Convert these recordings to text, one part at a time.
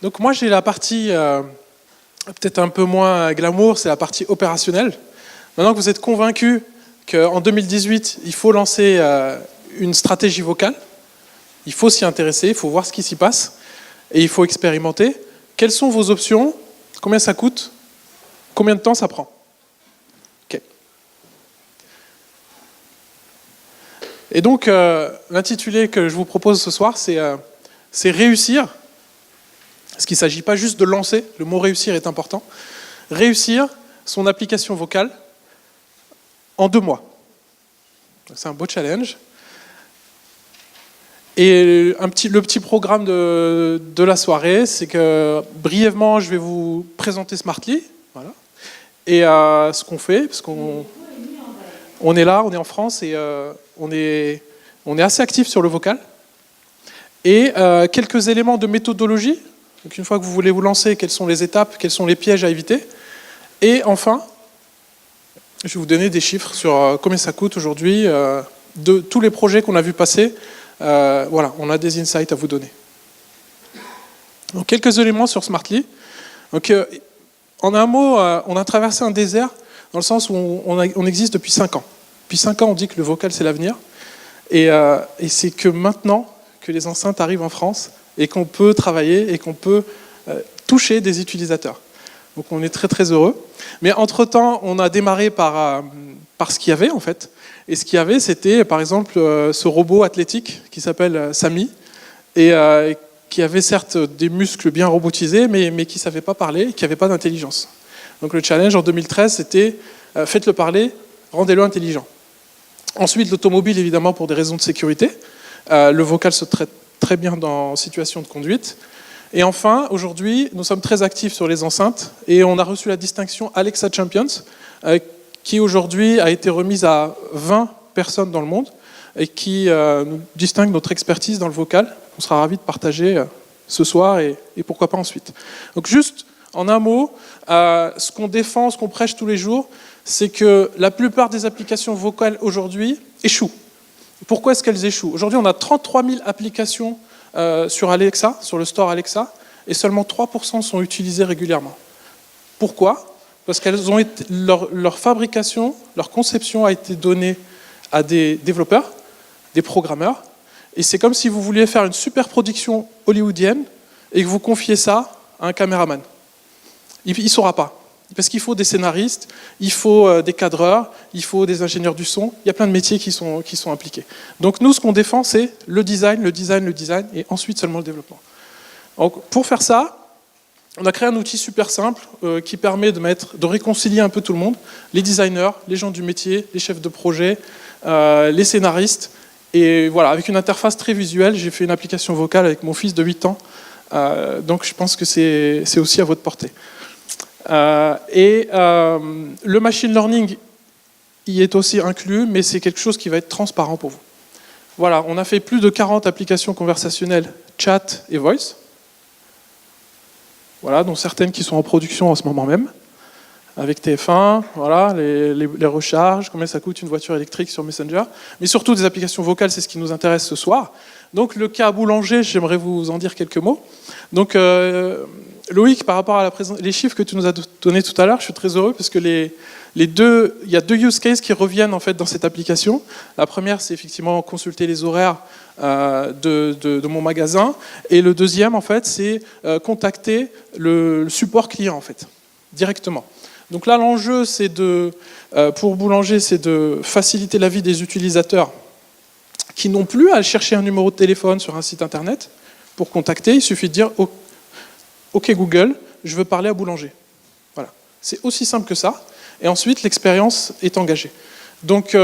Donc moi, j'ai la partie peut-être un peu moins glamour, c'est la partie opérationnelle. Maintenant que vous êtes convaincus qu'en 2018, il faut lancer une stratégie vocale, il faut s'y intéresser, il faut voir ce qui s'y passe, et il faut expérimenter. Quelles sont vos options? Combien ça coûte? Combien de temps ça prend? Ok. Et donc, l'intitulé que je vous propose ce soir, c'est réussir. Parce qu'il ne s'agit pas juste de lancer, le mot réussir est important. Réussir son application vocale en 2 mois. C'est un beau challenge. Et le petit programme de la soirée, c'est que brièvement, je vais vous présenter Smartly. Voilà. Et ce qu'on fait, parce qu'on est là, on est en France et on est assez actif sur le vocal. Et quelques éléments de méthodologie. Donc une fois que vous voulez vous lancer, quelles sont les étapes, quels sont les pièges à éviter. Et enfin, je vais vous donner des chiffres sur combien ça coûte aujourd'hui, de tous les projets qu'on a vu passer. Voilà, on a des insights à vous donner. Donc quelques éléments sur Smartly. Donc, en un mot, on a traversé un désert dans le sens où on existe depuis 5 ans. Depuis 5 ans, on dit que le vocal, c'est l'avenir. Et c'est que maintenant que les enceintes arrivent en France et qu'on peut travailler et qu'on peut toucher des utilisateurs. Donc on est très très heureux. Mais entre-temps, on a démarré par ce qu'il y avait en fait. Et ce qu'il y avait, c'était par exemple ce robot athlétique qui s'appelle Samy et qui avait certes des muscles bien robotisés, mais qui ne savait pas parler et qui n'avait pas d'intelligence. Donc le challenge en 2013, c'était faites-le parler, rendez-le intelligent. Ensuite, l'automobile, évidemment, pour des raisons de sécurité. Le vocal se traite très bien dans situation de conduite. Et enfin, aujourd'hui, nous sommes très actifs sur les enceintes et on a reçu la distinction Alexa Champions, qui aujourd'hui a été remise à 20 personnes dans le monde et qui nous distingue notre expertise dans le vocal. On sera ravis de partager ce soir et pourquoi pas ensuite. Donc juste en un mot, ce qu'on défend, ce qu'on prêche tous les jours, c'est que la plupart des applications vocales aujourd'hui échouent. Pourquoi est-ce qu'elles échouent? Aujourd'hui, on a 33 000 applications sur Alexa, sur le store Alexa, et seulement 3% sont utilisées régulièrement. Pourquoi? Parce qu'elles ont été, leur fabrication, leur conception a été donnée à des développeurs, des programmeurs, et c'est comme si vous vouliez faire une super production hollywoodienne et que vous confiez ça à un caméraman. Il ne saura pas. Parce qu'il faut des scénaristes, il faut des cadreurs, il faut des ingénieurs du son, il y a plein de métiers qui sont impliqués. Donc nous, ce qu'on défend, c'est le design, et ensuite seulement le développement. Donc, pour faire ça, on a créé un outil super simple qui permet de réconcilier un peu tout le monde, les designers, les gens du métier, les chefs de projet, les scénaristes, et voilà, avec une interface très visuelle, j'ai fait une application vocale avec mon fils de 8 ans, donc je pense que c'est aussi à votre portée. Le machine learning y est aussi inclus, mais c'est quelque chose qui va être transparent pour vous. Voilà, on a fait plus de 40 applications conversationnelles, chat et voice. Voilà, dont certaines qui sont en production en ce moment même, avec TF1, voilà, les recharges, combien ça coûte une voiture électrique sur Messenger, mais surtout des applications vocales, c'est ce qui nous intéresse ce soir. Donc le cas boulanger, j'aimerais vous en dire quelques mots. Donc Loïc, par rapport à les chiffres que tu nous as donnés tout à l'heure, je suis très heureux parce que il y a 2 use cases qui reviennent en fait dans cette application. La première, c'est effectivement consulter les horaires de mon magasin, et le deuxième, en fait, c'est contacter le support client en fait directement. Donc là, l'enjeu, c'est pour Boulanger, c'est de faciliter la vie des utilisateurs qui n'ont plus à chercher un numéro de téléphone sur un site internet pour contacter. Il suffit de dire OK Google, je veux parler à Boulanger. Voilà. C'est aussi simple que ça. Et ensuite, l'expérience est engagée. Donc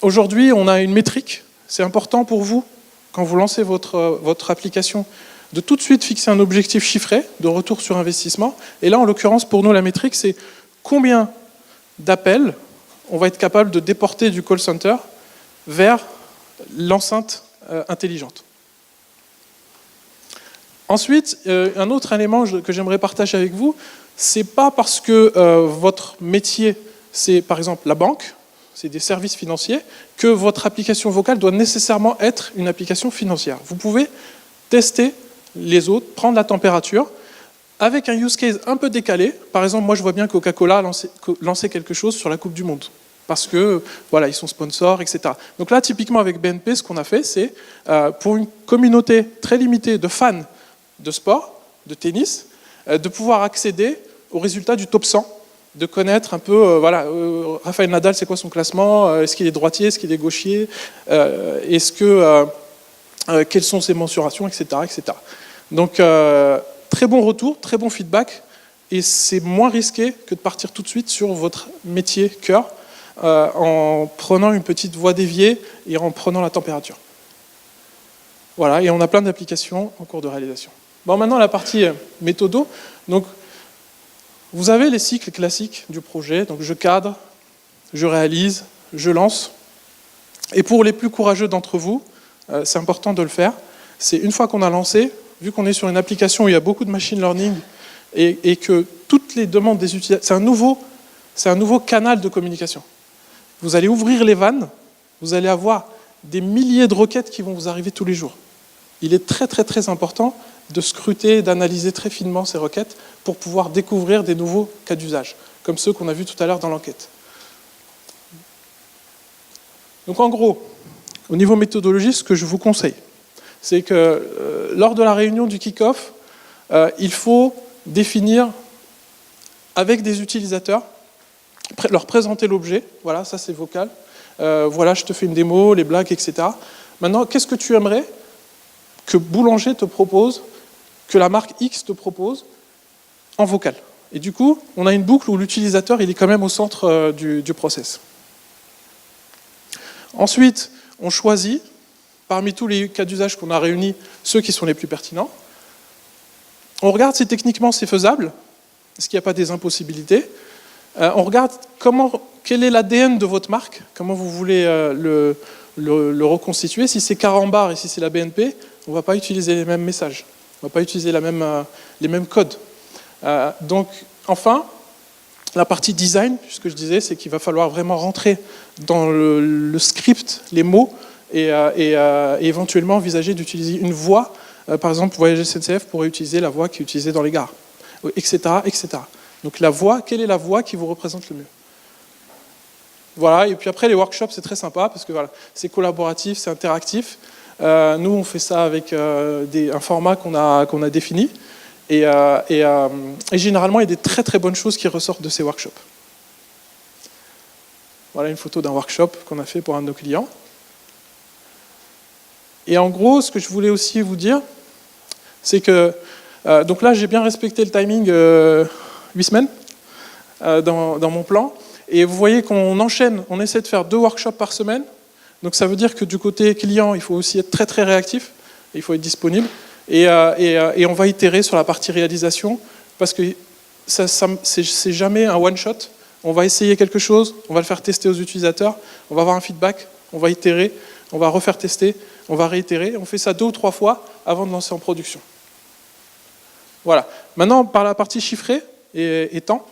aujourd'hui, on a une métrique. C'est important pour vous, quand vous lancez votre application, de tout de suite fixer un objectif chiffré de retour sur investissement. Et là, en l'occurrence, pour nous, la métrique, c'est combien d'appels on va être capable de déporter du call center vers l'enceinte intelligente. Ensuite, un autre élément que j'aimerais partager avec vous, c'est pas parce que votre métier, c'est par exemple la banque, c'est des services financiers, que votre application vocale doit nécessairement être une application financière. Vous pouvez tester les autres, prendre la température, avec un use case un peu décalé. Par exemple, moi je vois bien Coca-Cola lancer quelque chose sur la Coupe du Monde, parce que voilà, ils sont sponsors, etc. Donc là, typiquement avec BNP, ce qu'on a fait, c'est pour une communauté très limitée de fans de sport, de tennis, de pouvoir accéder aux résultats du top 100, de connaître un peu, Rafael Nadal, c'est quoi son classement, est-ce qu'il est droitier, est-ce qu'il est gauchier, quelles sont ses mensurations, etc. etc. Donc, très bon retour, très bon feedback, et c'est moins risqué que de partir tout de suite sur votre métier cœur, en prenant une petite voie déviée et en prenant la température. Voilà, et on a plein d'applications en cours de réalisation. Bon, maintenant la partie méthodo. Donc, vous avez les cycles classiques du projet. Donc, je cadre, je réalise, je lance. Et pour les plus courageux d'entre vous, c'est important de le faire. C'est une fois qu'on a lancé, vu qu'on est sur une application où il y a beaucoup de machine learning et que toutes les demandes des utilisateurs, c'est un nouveau canal de communication. Vous allez ouvrir les vannes, vous allez avoir des milliers de requêtes qui vont vous arriver tous les jours. Il est très très très important de scruter, d'analyser très finement ces requêtes pour pouvoir découvrir des nouveaux cas d'usage, comme ceux qu'on a vus tout à l'heure dans l'enquête. Donc en gros, au niveau méthodologie, ce que je vous conseille, c'est que lors de la réunion du kick-off, il faut définir avec des utilisateurs, leur présenter l'objet, voilà, ça c'est vocal, voilà, je te fais une démo, les blagues, etc. Maintenant, qu'est-ce que tu aimerais que Boulanger te propose, que la marque X te propose en vocal? Et du coup, on a une boucle où l'utilisateur il est quand même au centre du process. Ensuite, on choisit, parmi tous les cas d'usage qu'on a réunis, ceux qui sont les plus pertinents. On regarde si techniquement c'est faisable, est-ce qu'il n'y a pas des impossibilités. On regarde quel est l'ADN de votre marque, comment vous voulez le reconstituer. Si c'est Carambar et si c'est la BNP, on ne va pas utiliser les mêmes messages, on ne va pas utiliser les mêmes codes. Donc, enfin, la partie design, ce que je disais, c'est qu'il va falloir vraiment rentrer dans le script, les mots, et éventuellement envisager d'utiliser une voix. Par exemple, Voyager SNCF pourrait utiliser la voix qui est utilisée dans les gares, etc., etc. Donc la voix, quelle est la voix qui vous représente le mieux? Voilà, et puis après les workshops, c'est très sympa, parce que voilà, c'est collaboratif, c'est interactif. Nous, on fait ça avec un format qu'on a défini. Et généralement, il y a des très très bonnes choses qui ressortent de ces workshops. Voilà une photo d'un workshop qu'on a fait pour un de nos clients. Et en gros, ce que je voulais aussi vous dire, c'est que, donc là, j'ai bien respecté le timing 8 semaines dans mon plan. Et vous voyez qu'on enchaîne, on essaie de faire 2 workshops par semaine. Donc ça veut dire que du côté client, il faut aussi être très très réactif, il faut être disponible. Et on va itérer sur la partie réalisation, parce que c'est jamais un one-shot. On va essayer quelque chose, on va le faire tester aux utilisateurs, on va avoir un feedback, on va itérer, on va refaire tester, on va réitérer. On fait ça 2 ou 3 fois avant de lancer en production. Voilà. Maintenant, par la partie chiffrée et temps,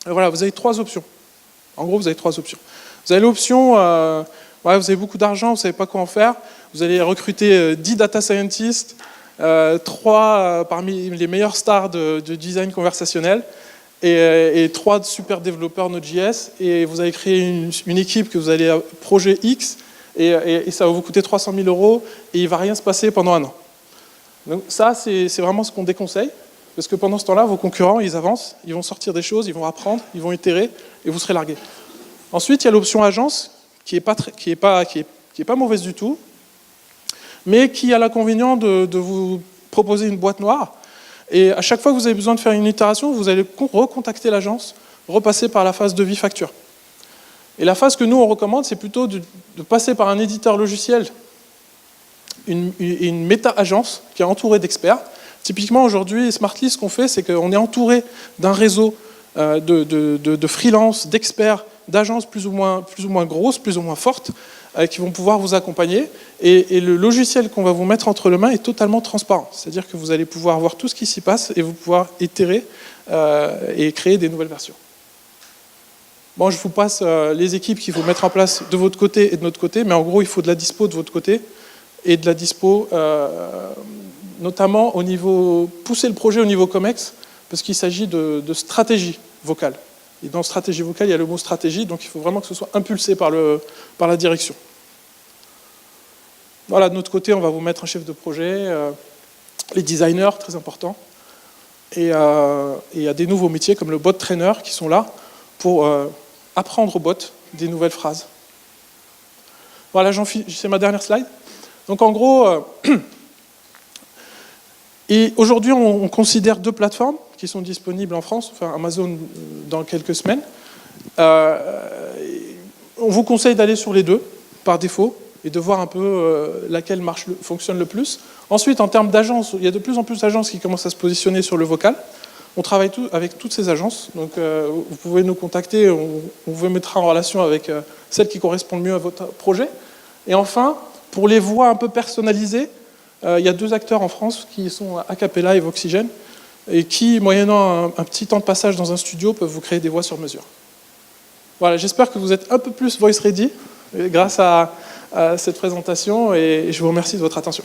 voilà, vous avez 3 options. En gros, vous avez 3 options. Vous avez l'option, vous avez beaucoup d'argent, vous ne savez pas quoi en faire. Vous allez recruter 10 data scientists, 3 parmi les meilleures stars de design conversationnel et 3 super développeurs Node.js, et vous allez créer une équipe que vous allez projet X, et ça va vous coûter 300 000 € et il ne va rien se passer pendant 1 an. Donc ça, c'est vraiment ce qu'on déconseille, parce que pendant ce temps-là, vos concurrents, ils avancent, ils vont sortir des choses, ils vont apprendre, ils vont itérer, et vous serez largué. Ensuite, il y a l'option agence, qui est pas mauvaise du tout, mais qui a l'inconvénient de vous proposer une boîte noire. Et à chaque fois que vous avez besoin de faire une itération, vous allez recontacter l'agence, repasser par la phase devis facture. Et la phase que nous, on recommande, c'est plutôt de passer par un éditeur logiciel, une méta-agence qui est entourée d'experts. Typiquement, aujourd'hui, Smartly, ce qu'on fait, c'est qu'on est entouré d'un réseau de freelance, d'experts, d'agences plus ou moins grosses, plus ou moins fortes, qui vont pouvoir vous accompagner. Et le logiciel qu'on va vous mettre entre les mains est totalement transparent. C'est-à-dire que vous allez pouvoir voir tout ce qui s'y passe et vous pouvoir itérer et créer des nouvelles versions. Bon, je vous passe les équipes qu'il faut mettre en place de votre côté et de notre côté, mais en gros, il faut de la dispo de votre côté. et de la dispo, notamment au niveau, pousser le projet au niveau COMEX, parce qu'il s'agit de stratégie vocale. Et dans stratégie vocale, il y a le mot stratégie, donc il faut vraiment que ce soit impulsé par la direction. Voilà, de notre côté, on va vous mettre un chef de projet, les designers, très important. Et il y a des nouveaux métiers comme le bot trainer qui sont là pour apprendre au bot des nouvelles phrases. Voilà, c'est ma dernière slide. Donc en gros, et aujourd'hui on considère 2 plateformes qui sont disponibles en France, enfin Amazon dans quelques semaines. On vous conseille d'aller sur les 2 par défaut et de voir un peu laquelle fonctionne le plus. Ensuite, en termes d'agences, il y a de plus en plus d'agences qui commencent à se positionner sur le vocal. On travaille avec toutes ces agences, donc vous pouvez nous contacter, on vous mettra en relation avec celles qui correspondent mieux à votre projet. Et enfin, pour les voix un peu personnalisées, il y a 2 acteurs en France qui sont Acapella et Voxygène, et qui, moyennant un petit temps de passage dans un studio, peuvent vous créer des voix sur mesure. Voilà, j'espère que vous êtes un peu plus voice ready grâce à cette présentation, et je vous remercie de votre attention.